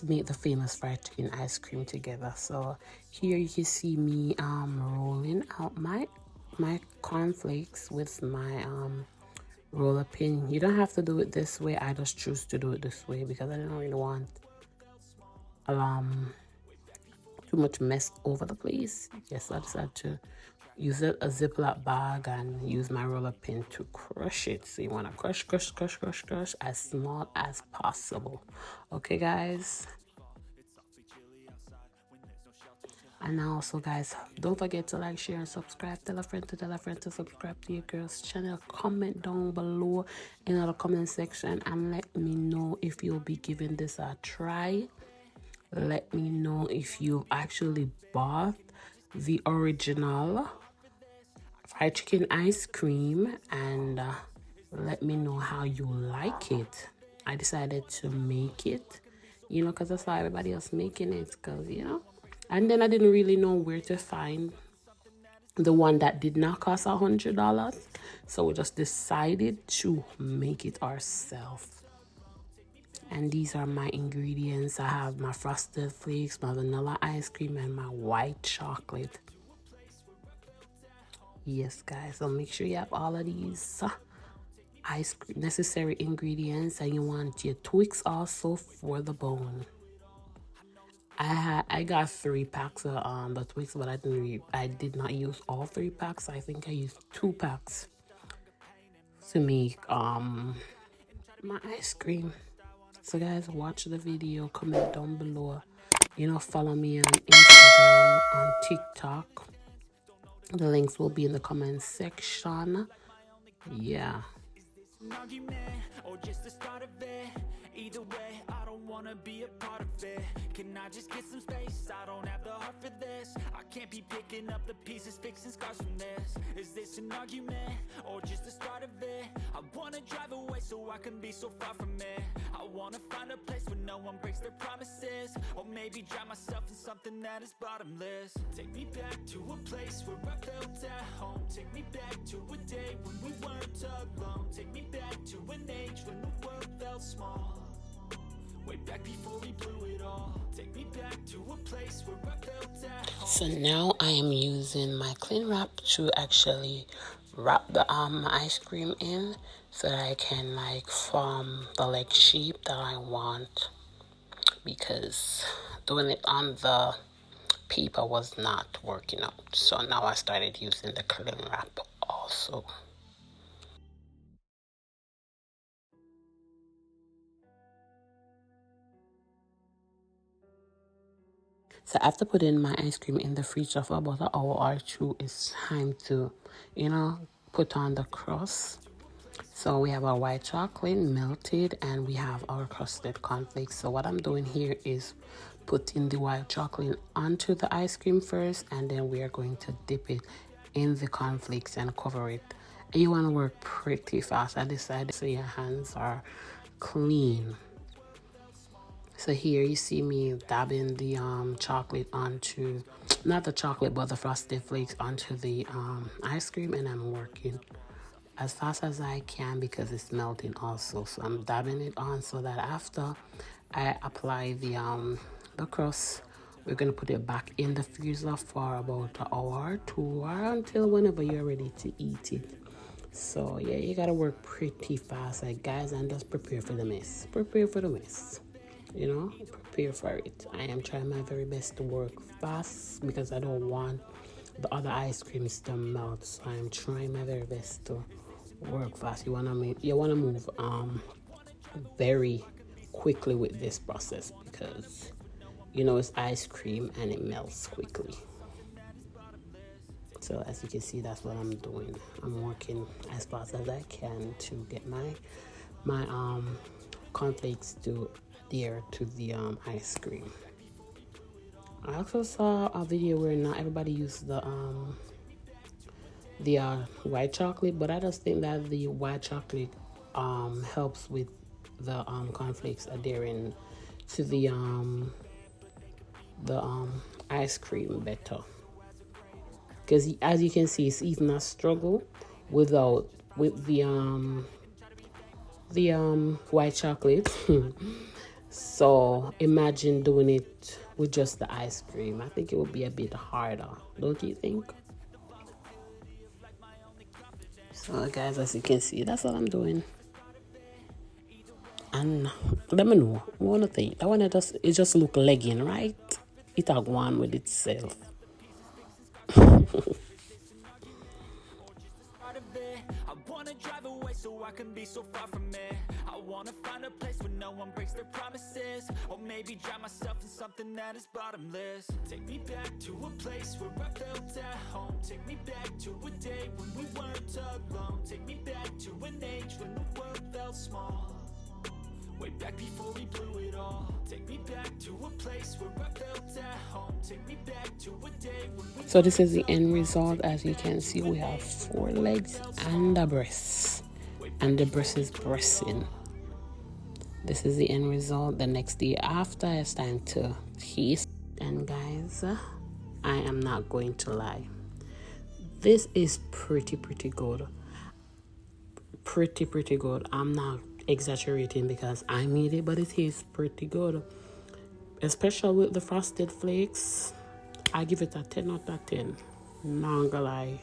make the famous fried chicken ice cream together. So here you can see me rolling out my cornflakes with my roller pin. You don't have to do it this way. I just choose to do it this way because I don't really want too much mess over the place. Yes, I decided to use a Ziploc bag and use my roller pin to crush it. So you want to crush as small as possible. Okay, guys. And also, guys, don't forget to like, share, and subscribe. Tell a friend to subscribe to your girl's channel. Comment down below in the comment section and let me know if you'll be giving this a try. Let me know if you've actually bought the original fried chicken ice cream, and let me know how you like it. I decided to make it, you know, because I saw everybody else making it, because, you know, and then I didn't really know where to find the one that did not cost $100. So we just decided to make it ourselves. And these are my ingredients. I have my frosted flakes, my vanilla ice cream, and my white chocolate. Yes, guys, so make sure you have all of these ice cream necessary ingredients, and you want your Twix also for the bone. I got 3 packs of the Twix, but I did not use all 3 packs. I think I used 2 packs to make my ice cream. So guys, watch the video, comment down below, you know, follow me on Instagram, on TikTok. The links will be in the comment section. Yeah. Either way, I don't wanna be a part of it. Can I just get some space? I don't have the heart for this. I can't be picking up the pieces, fixing scars from this. Is this an argument or just the start of it? I wanna drive away so I can be so far from it. I wanna find a place where no one breaks their promises, or maybe drown myself in something that is bottomless. Take me back to a place where I felt at home. Take me back to a day when we weren't alone. Take me back to an age when the world felt small. Way back before we blew it all. Take me back to a place where I felt at home. So now I am using my cling wrap to actually wrap the ice cream in, so that I can like form the like shape that I want, because doing it on the paper was not working out. So now I started using the cling wrap also. So after putting my ice cream in the freezer for about an hour or 2, it's time to, you know, put on the crust. So we have our white chocolate melted, and we have our crusted cornflakes. So what I'm doing here is putting the white chocolate onto the ice cream first, and then we are going to dip it in the cornflakes and cover it. And you want to work pretty fast. I decided so your hands are clean. So here you see me dabbing the chocolate onto, not the chocolate, but the frosted flakes onto the ice cream, and I'm working as fast as I can because it's melting also. So I'm dabbing it on so that after I apply the crust, we're gonna put it back in the freezer for about an hour or 2, or until whenever you're ready to eat it. So yeah, you gotta work pretty fast, like guys, and just prepare for the mess. Prepare for the mess. You know, prepare for it. I am trying my very best to work fast because I don't want the other ice creams to melt. So I'm trying my very best to work fast. You wanna move very quickly with this process, because you know it's ice cream and it melts quickly. So as you can see, that's what I'm doing. I'm working as fast as I can to get my cornflakes to adhere to the ice cream. I also saw a video where not everybody used the white chocolate, but I just think that the white chocolate helps with the cornflakes adhering to the ice cream better, because as you can see, it's even a struggle with the white chocolate So imagine doing it with just the ice cream. I think it would be a bit harder, don't you think? So guys, as you can see, that's what I'm doing. And let me know, one thing, that one it just look legging, right? It a go on with itself. I wanna drive away so I can be so far from it. I wanna find a place where no one breaks their promises. Or maybe drown myself in something that is bottomless. Take me back to a place where I felt at home. Take me back to a day when we weren't alone. Take me back to an age when the world felt small. Way back before we blew it all. Take me back to a place where I felt at home. Take me back to a day when we So this is the end result. As you can see, we have 4 legs and a breast, and the breast is breasting. This is the end result. The next day after, it's time to taste. And guys, I am not going to lie, this is pretty good. Pretty good. I'm not exaggerating because I made it, but it is pretty good, especially with the frosted flakes. I give it a 10 out of 10. Not gonna lie.